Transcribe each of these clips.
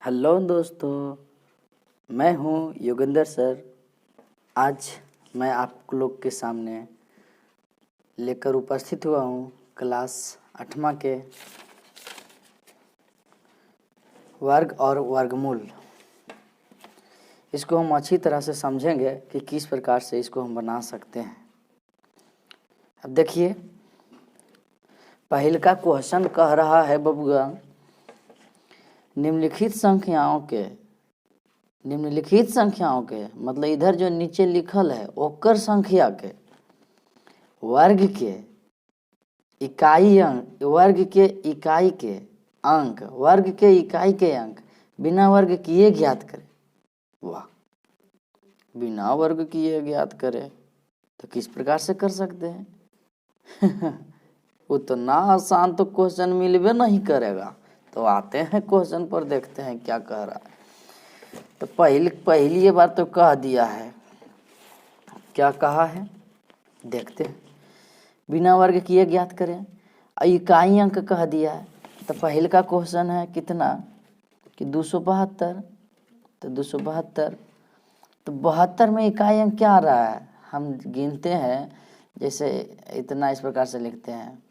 Hello दोस्तों, मैं हूँ योगेंद्र सर। आज मैं आप लोग के सामने लेकर उपस्थित हुआ हूँ क्लास 8वां के वर्ग और वर्गमूल। इसको हम अच्छी तरह से समझेंगे कि किस प्रकार से इसको हम बना सकते हैं। अब देखिए, पहले का क्वेश्चन कह रहा है बबुआ, निम्नलिखित संख्याओं के मतलब इधर जो नीचे लिखल है ओकर संख्या के वर्ग के इकाई अंक, वर्ग के इकाई के अंक, वर्ग के इकाई के अंक बिना वर्ग किए ज्ञात करें। वाह, बिना वर्ग किए ज्ञात करें तो किस प्रकार से कर सकते हैं? उतना आसान तो क्वेश्चन मिलवे नहीं करेगा। तो आते हैं क्वेश्चन पर, देखते हैं क्या कह रहा है। तो पहली ये बात तो कह दिया है, क्या कहा है देखते हैं। बिना वर्ग किए ज्ञात करें, इकाई अंक कह दिया है। तो पहले का क्वेश्चन है कितना कि 272। तो 272, तो 72 में इकाई अंक क्या आ रहा है? हम गिनते हैं, जैसे इतना इस प्रकार से लिखते हैं।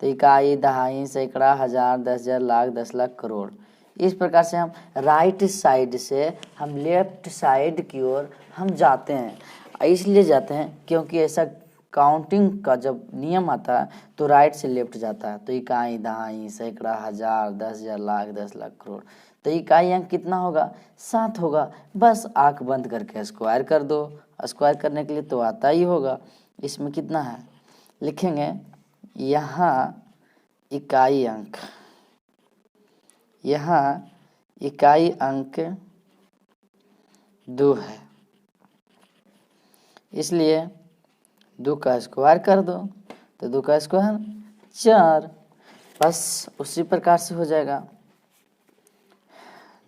तो इकाई, दहाई, सैकड़ा, हजार, 10,000, लाख, 10 लाख, करोड़। इस प्रकार से हम राइट साइड से हम लेफ्ट साइड की ओर हम जाते हैं। इसलिए जाते हैं क्योंकि ऐसा काउंटिंग का जब नियम आता है तो राइट से लेफ्ट जाता है। तो इकाई, दहाई, सैकड़ा, हजार, 10,000, लाख, 10 लाख, करोड़। तो इकाई अंक कितना होगा? 7 होगा। बस आंख बंद करके स्क्वायर कर दो। स्क्वायर करने के लिए तो आता ही होगा। इसमें कितना है लिखेंगे, यहाँ इकाई अंक, यहाँ इकाई अंक 2 है, इसलिए 2 का स्क्वायर कर दो। तो 2 का स्क्वायर 4। बस उसी प्रकार से हो जाएगा।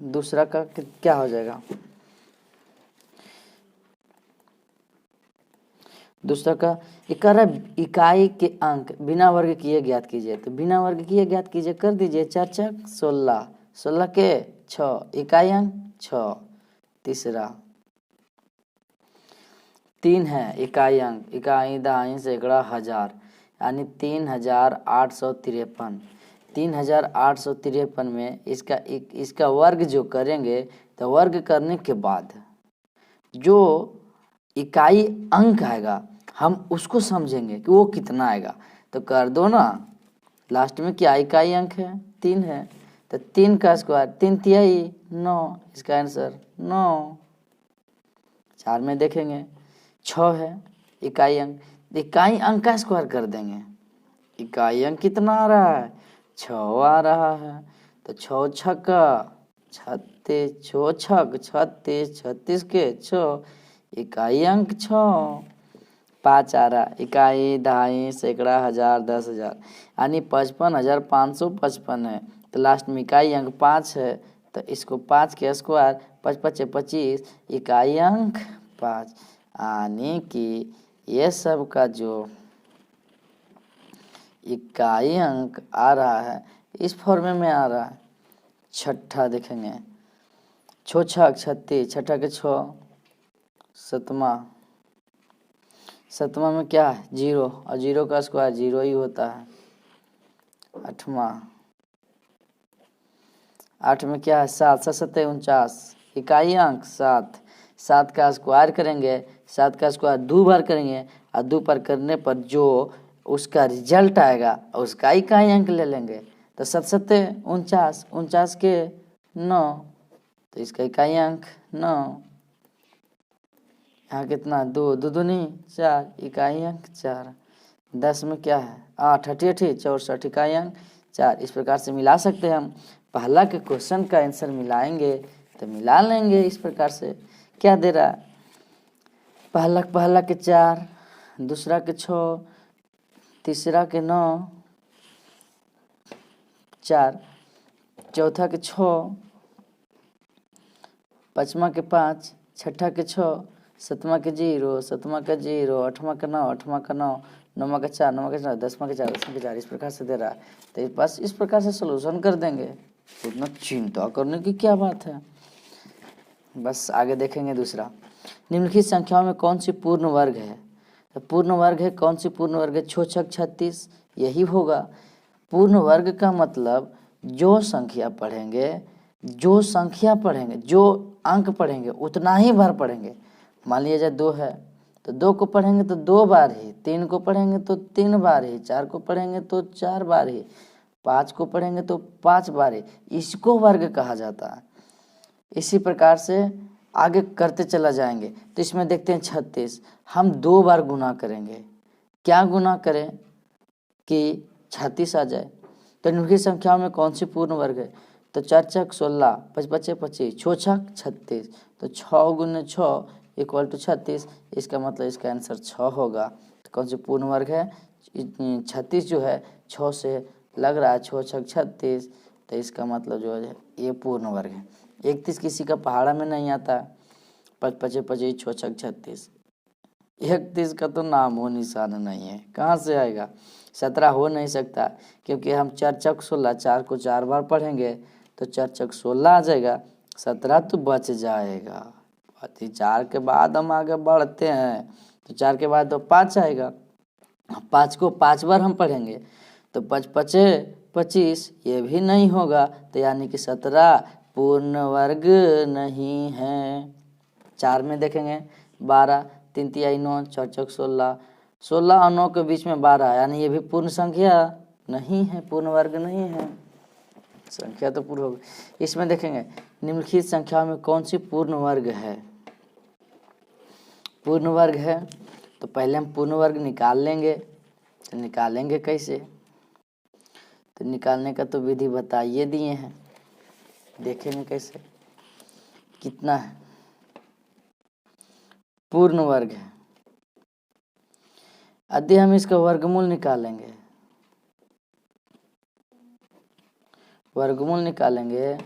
दूसरा का क्या हो जाएगा? दूसरा का इकाई के अंक बिना वर्ग किए ज्ञात कीजिए। तो बिना वर्ग किए ज्ञात कीजिए, कर दीजिए। 4 चक 16, 16 के 6, इकाई अंक 6। तीसरा 3 है इकाई अंक, इकाई, दहाई, सैकड़ा, हजार, यानी 3853। 3853 में इसका वर्ग जो करेंगे तो वर्ग करने के बाद जो इकाई अंक आएगा हम उसको समझेंगे कि वो कितना आएगा। तो कर दो ना, लास्ट में क्या इकाई अंक है? 3 है। तो 3 का स्क्वायर 3 तिहाई 9, इसका आंसर 9। 4 में देखेंगे 6 है इकाई अंक, इकाई अंक का स्क्वायर कर देंगे। इकाई अंक कितना आ रहा है? 6 आ रहा है। तो 6 छक्का 36, 6 छक 36, 36 के 6, इकाई अंक 6। 5 आ रहा, इकाई, दहाई, सैकड़ा, हजार, 10,000, यानी 55,555 है। तो लास्ट में इकाई अंक 5 है। तो इसको 5 के स्क्वायर 5 5 25, इकाई अंक 5, यानी कि ये सब का जो इकाई अंक आ रहा है इस फॉर्मे में आ रहा है। छठा देखेंगे, 6 छक 36, छठा के 6, सतमा में क्या है? 0, और 0 का स्क्वायर 0 ही होता है। 8वां, 8 में क्या है? 7, 7 7 49, इकाई अंक 7। 7 का स्क्वायर करेंगे, 7 का स्क्वायर 2 बार करेंगे, और 2 बार करने पर जो उसका रिजल्ट आएगा उसका इकाई अंक ले लेंगे। तो 7 7 49, 49 के 9, तो इसका इकाई अंक 9। यहाँ कितना? 2, 2 दूनी 4, इकाई अंक 4। 10 में क्या है? 8, 8 8 64, इकाई अंक 4। इस प्रकार से मिला सकते हैं हम। पहला के क्वेश्चन का आंसर मिलाएंगे तो मिला लेंगे इस प्रकार से। क्या दे रहा है? पहला के 4, दूसरा के 6, तीसरा के 9, 4, चौथा के 6, पाँचवा के 5, छठा के 6, सतमा के 0, सतमा का 0, आठवां का 9, आठवां का 9, नौवां का 4, नौवां का 4, 10वां का 4, 10वां का 4, इस प्रकार से दे रहा है। तो बस इस प्रकार से सोल्यूशन कर देंगे। उतना चिंता करने की क्या बात है। बस आगे देखेंगे दूसरा, निम्नलिखित संख्याओं में कौन सी पूर्ण वर्ग है। तो पूर्ण वर्ग है, कौन सी पूर्ण वर्ग है, 6 छक 36 यही होगा। पूर्ण वर्ग का मतलब जो संख्या पढ़ेंगे, जो अंक पढ़ेंगे उतना ही बार पढ़ेंगे। मान लिया जाए 2 है तो 2 को पढ़ेंगे तो 2 बार ही, 3 को पढ़ेंगे तो 3 बार ही, 4 को पढ़ेंगे तो 4 बार ही, 5 को पढ़ेंगे तो 5 बार ही, इसको वर्ग कहा जाता है। इसी प्रकार से आगे करते चला जाएंगे। तो इसमें देखते हैं 36, हम 2 बार गुना करेंगे। क्या गुना करें कि 36 आ जाए। तो निम्नलिखित संख्याओं में कौन सी पूर्ण वर्ग है। तो 4 छक 16, 5 पचे 25, 6 छक 36, तो 6 गुने 6 इक्वल टू 36। इसका मतलब इसका आंसर 6 होगा। तो कौन सी पूर्ण वर्ग है, 36 जो है 6 से लग रहा है, 6 छक 36, तो इसका मतलब जो है ये पूर्ण वर्ग है। 31 किसी का पहाड़ा में नहीं आता, 5 पचे 25, 6 छक 36, 31 का तो नाम हो निशान नहीं है, कहाँ से आएगा। 17 हो नहीं सकता क्योंकि हम 4 छक 16, 4 को 4 बार पढ़ेंगे तो 4 छक 16 आ जाएगा, 17 तो बच जाएगा। 4 के बाद हम आगे बढ़ते हैं तो 4 के बाद तो 5 आएगा, 5 को 5 बार हम पढ़ेंगे तो 5 पचे 25, ये भी नहीं होगा। तो यानी कि 17 पूर्ण वर्ग नहीं है। 4 में देखेंगे 12, 3 तिहाई 9, 4 चौक 16, 16 और 9 के बीच में 12, यानी ये भी पूर्ण संख्या नहीं है, पूर्ण वर्ग नहीं है। संख्या तो पूर्ण होगी। इसमें देखेंगे निम्नलिखित संख्या में कौन सी पूर्ण वर्ग है। पूर्ण वर्ग है तो पहले हम पूर्ण वर्ग निकाल लेंगे। तो निकालेंगे कैसे, तो निकालने का तो विधि बताइए दिए हैं, देखेंगे कैसे। कितना है, पूर्ण वर्ग है, यदि हम इसका वर्गमूल निकालेंगे, वर्गमूल निकालेंगे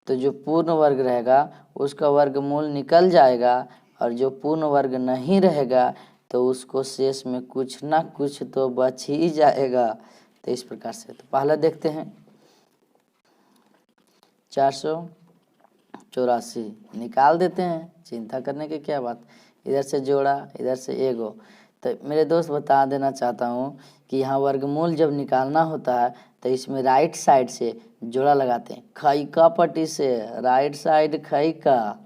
तो जो पूर्ण वर्ग रहेगा उसका वर्गमूल निकल जाएगा, और जो पूर्ण वर्ग नहीं रहेगा तो उसको शेष में कुछ ना कुछ तो बच ही जाएगा। तो इस प्रकार से तो पहला देखते हैं 484 निकाल देते हैं, चिंता करने की क्या बात। इधर से जोड़ा, इधर से एगो। तो मेरे दोस्त बता देना चाहता हूँ कि यहाँ वर्गमूल जब निकालना होता है तो इसमें राइट साइड से जोड़ा लगाते हैं, खई का पट्टी से राइट साइड खई का,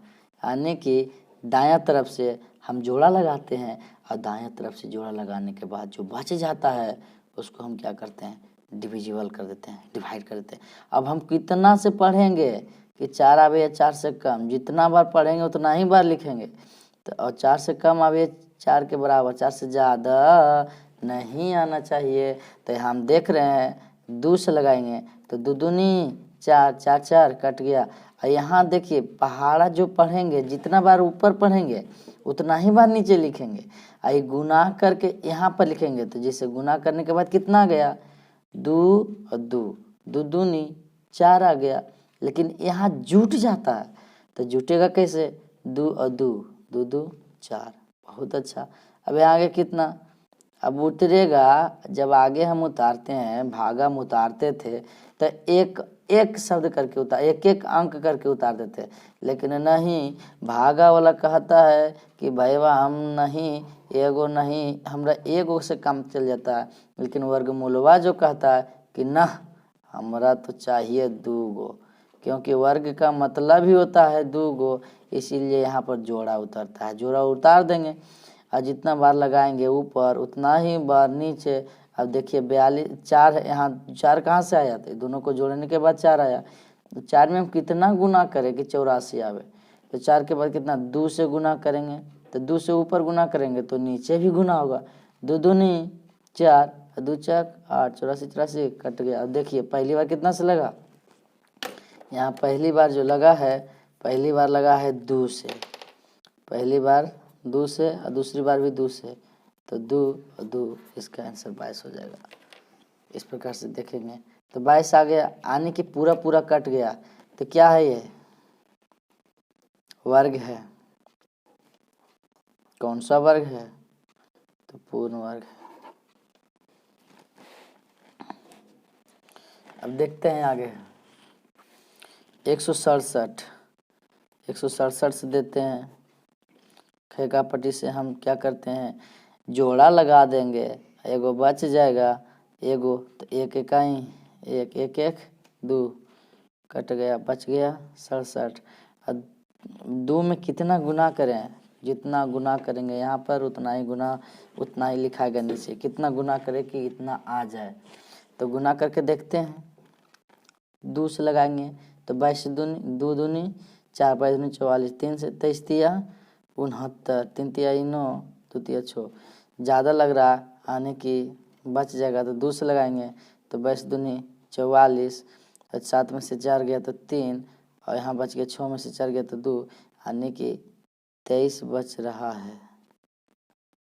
यानी कि दायां तरफ से हम जोड़ा लगाते हैं, और दायां तरफ से जोड़ा लगाने के बाद जो बच जाता है उसको हम क्या करते हैं, डिविजिबल कर देते हैं, डिवाइड कर देते हैं। अब हम कितना से पढ़ेंगे कि 4 आवे या 4 से कम, जितना बार पढ़ेंगे उतना ही बार लिखेंगे। तो और 4 से कम आवे 4 के बराबर, 4 से ज़्यादा नहीं आना चाहिए। तो हम देख रहे हैं 2 से लगाएंगे तो 2 दूनी 4, 4 4 कट गया। और यहाँ देखिए पहाड़ा जो पढ़ेंगे जितना बार ऊपर पढ़ेंगे उतना ही बार नीचे लिखेंगे। और गुना करके यहाँ पर लिखेंगे तो जैसे गुना करने के बाद कितना गया, 2 और 2, 2 दूनी 4 आ गया। लेकिन यहाँ जुट जाता है तो जुटेगा कैसे, 2 और 2, 2 2 4, बहुत अच्छा। अब आगे कितना, अब उतरेगा, जब आगे हम उतारते हैं, भागा हम उतारते थे तो एक एक शब्द करके उतार, एक एक अंक करके उतार देते, लेकिन नहीं, भागा वाला कहता है कि भैया हम नहीं, एगो नहीं, हमरा एगो से कम चल जाता है। लेकिन वर्गमूलवा जो कहता है कि ना, हमरा तो चाहिए 2 गो, क्योंकि वर्ग का मतलब ही होता है 2 गो, इसीलिए यहाँ पर जोड़ा उतरता है। जोड़ा उतार देंगे और जितना बार लगाएंगे ऊपर उतना ही बार नीचे। अब देखिए 42, 4 है यहाँ, 4 कहाँ से आया था, दोनों को जोड़ने के बाद 4 आया। तो 4 में हम कितना गुना करें कि 84 आवे। तो 4 के बाद कितना, 2 से गुना करेंगे, तो 2 से ऊपर गुना करेंगे तो नीचे भी गुना होगा, 2 दूनी 4, 2 चक 8, 84 84 कट गया। अब देखिए पहली बार कितना से लगा, यहाँ पहली बार जो लगा है, पहली बार लगा है 2 से, पहली बार 2 से और दूसरी बार भी 2 से, तो 2 और 2, इसका आंसर 22 हो जाएगा। इस प्रकार से देखेंगे तो 22 आ गया, आने की पूरा पूरा कट गया। तो क्या है ये, वर्ग है। कौन सा वर्ग है, तो पूर्ण वर्ग है। अब देखते हैं आगे 167 167 से देते हैं। खेका पट्टी से हम क्या करते हैं, जोड़ा लगा देंगे, एगो बच जाएगा, एगो तो एक इकाई, एक एक एक 2 कट गया, बच गया 67। अब 2 में कितना गुना करें, जितना गुना करेंगे यहाँ पर उतना ही लिखाएगा नीचे, कितना गुना करें कि इतना आ जाए। तो गुना करके देखते हैं, 2 से लगाएंगे तो 22 2 दूनी 4 5 दूनी 44, 3 से 23 तिया 69, 3 तिया 9, 2 तिया 6, ज़्यादा लग रहा है आने की, बच जाएगा तो 2 से लगाएंगे तो 22 दूनी 44, 7 में से 4 गया तो 3, और यहाँ बच गया 6 में से 4 गया तो 2, आने की 23 बच रहा है।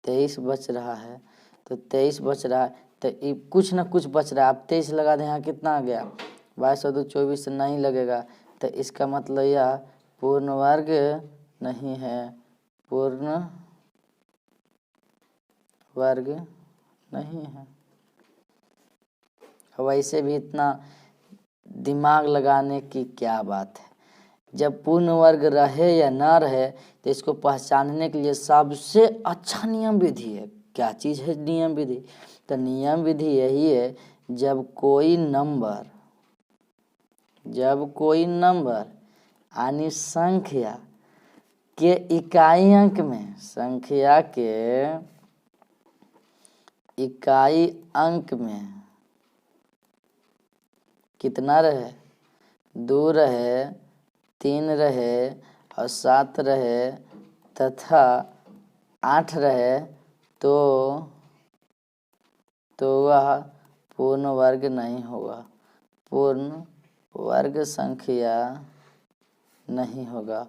23 बच रहा है तो 23 बच रहा है तो कुछ ना कुछ बच रहा है। आप 23 लगा दें, यहाँ कितना आ गया 22 और 2 24 नहीं लगेगा, तो इसका मतलब यह पूर्ण वर्ग नहीं है, पूर्ण वर्ग नहीं है। वैसे भी इतना दिमाग लगाने की क्या बात है, जब पूर्ण वर्ग रहे या ना रहे तो इसको पहचानने के लिए सबसे अच्छा नियम विधि है। क्या चीज़ है नियम विधि, तो नियम विधि यही है, जब कोई नंबर यानी संख्या के इकाई अंक में, संख्या के इकाई अंक में कितना रहे, 2 रहे, 3 रहे और 7 रहे तथा 8 रहे तो वह पूर्ण वर्ग नहीं होगा, पूर्ण वर्ग संख्या नहीं होगा,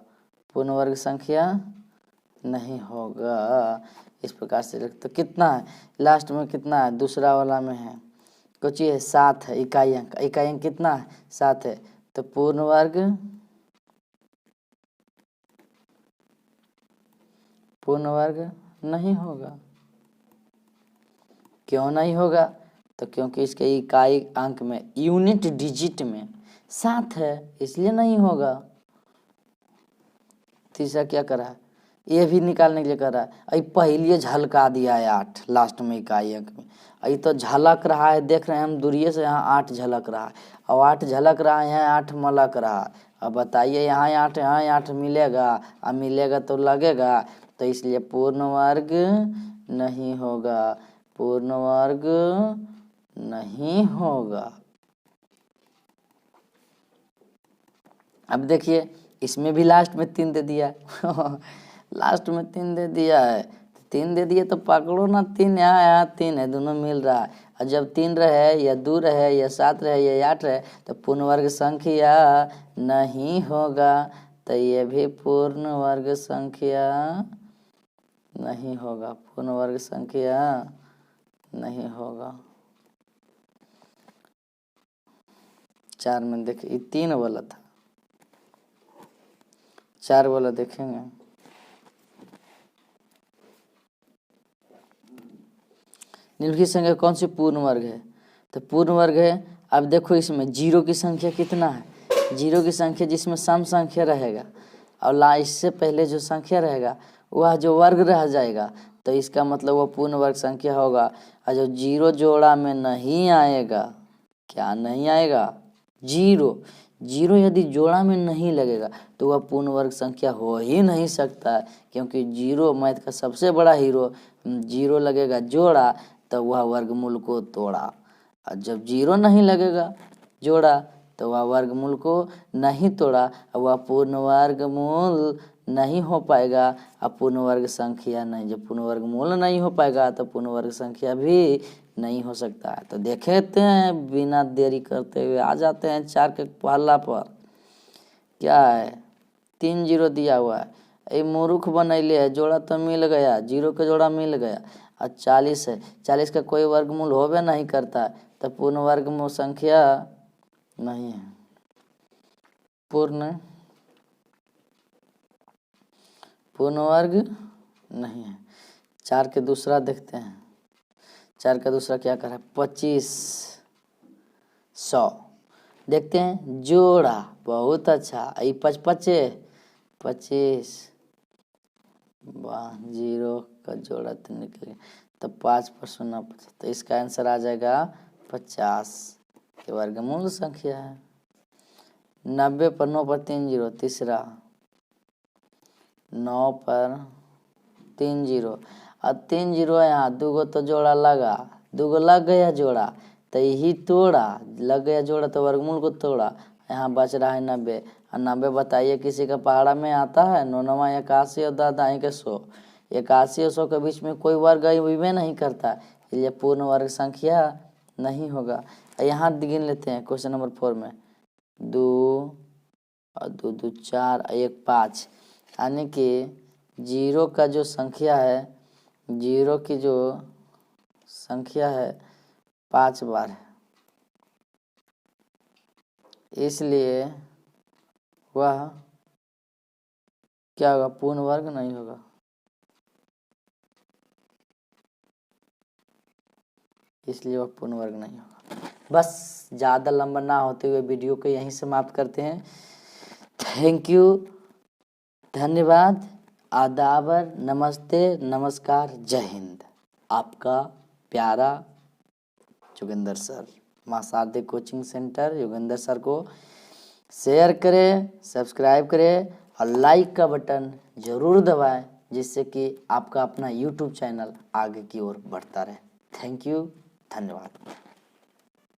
पूर्ण वर्ग संख्या नहीं होगा। इस प्रकार से तो कितना है, लास्ट में कितना है, दूसरा वाला में है कुछ है 7 है, इकाई अंक कितना है 7 है, तो पूर्ण वर्ग नहीं होगा। क्यों नहीं होगा, तो क्योंकि इसके इकाई अंक में यूनिट डिजिट में 7 है, इसलिए नहीं होगा। तीसरा क्या करा है, ये भी निकालने के लिए कर रहा है, अभी पहले झलका दिया है 8 लास्ट में इकाई अंक में, अभी तो झलक रहा है, देख रहे हैं हम दूरिये से, यहाँ 8 झलक रहा है, और 8 झलक रहा है, यहाँ 8 मलक रहा है। अब बताइए यहाँ 8 मिलेगा, अब मिलेगा तो लगेगा, तो इसलिए पूर्ण वर्ग नहीं होगा, पूर्ण वर्ग नहीं होगा। अब देखिए इसमें भी लास्ट में 3 दे दिया लास्ट में 3 दे दिया है, 3 दे दिए तो पकड़ो ना 3, यहाँ 3 है, दोनों मिल रहा है। और जब 3 रहे या 2 रहे या 7 रहे या 8 रहे तो पूर्ण वर्ग संख्या नहीं होगा, तो ये भी पूर्ण वर्ग संख्या नहीं होगा, पूर्ण वर्ग संख्या नहीं होगा। 4 में देखिए 3 वाला था, 4 वाला देखेंगे, निम्नलिखित संख्या कौन सी पूर्ण वर्ग है, तो पूर्ण वर्ग है। अब देखो इसमें 0 की संख्या कितना है, 0 की संख्या जिसमें सम संख्या रहेगा और इससे पहले जो संख्या रहेगा वह जो वर्ग रह जाएगा, तो इसका मतलब वह पूर्ण वर्ग संख्या होगा। और जो 0 जोड़ा में नहीं आएगा, क्या नहीं आएगा, 0 यदि जोड़ा में नहीं लगेगा तो वह पूर्ण वर्ग संख्या हो ही नहीं सकता है, क्योंकि 0 मैथ का सबसे बड़ा हीरो, 0 लगेगा जोड़ा तो वह वर्गमूल को तोड़ा, और जब 0 नहीं लगेगा जोड़ा तो वह वर्गमूल को नहीं तोड़ा, वह पूर्ण वर्गमूल नहीं हो पाएगा, अब पूर्ण वर्ग संख्या नहीं, जब पूर्ण वर्गमूल नहीं हो पाएगा तो पूर्ण वर्ग संख्या भी नहीं हो सकता है। तो देखते हैं बिना देरी करते हुए आ जाते हैं 4 के पहला पर, क्या है 3 0 दिया हुआ है, ये मूर्ख बनैले है, जोड़ा तो मिल गया, 0 का जोड़ा मिल गया, और 40 है, 40 का कोई वर्गमूल होबे नहीं करता, तो पूर्ण वर्गमूल संख्या नहीं है, पूर्ण वर्ग नहीं है। 4 के दूसरा देखते हैं, 4 का दूसरा क्या कर रहा है 2500, देखते हैं जोड़ा, बहुत अच्छा। ई 25 वाह, 0 का जोड़ा तो निकल गया, तो 5 पर 0 50, तो इसका आंसर आ जाएगा 50 के वर्गमूल संख्या है। 90 पर 9 पर 3 0, तीसरा 9 पर 3 0, अब 3 0 है यहाँ, 2 गो तो जोड़ा लगा, 2 गो लग गया जोड़ा, तो यही तोड़ा, लग गया जोड़ा तो वर्गमूल को तोड़ा, यहाँ बच रहा है 90। और 90 बताइए किसी का पहाड़ा में आता है? 9 9 81 और 10 के 100, 81 और 100 के बीच में कोई वर्ग में नहीं करता, इसलिए पूर्ण वर्ग संख्या नहीं होगा। यहाँ गिन लेते हैं क्वेश्चन नंबर 4 में, 2 और 2 2 4 और 1 5, यानी कि 0 का जो संख्या है, 0 की जो संख्या है 5 बार है, इसलिए वह क्या होगा? पूर्ण वर्ग नहीं होगा। इसलिए वह पूर्ण वर्ग नहीं होगा। बस ज़्यादा लंबा ना होते हुए वीडियो को यहीं समाप्त करते हैं। थैंक यू, धन्यवाद, आदाबर, नमस्ते, नमस्कार, जय हिंद। आपका प्यारा योगेंद्र सर, माँ शारदे कोचिंग सेंटर योगेंद्र सर को शेयर करें, सब्सक्राइब करें और लाइक का बटन जरूर दबाएं, जिससे कि आपका अपना यूट्यूब चैनल आगे की ओर बढ़ता रहे। थैंक यू, धन्यवाद।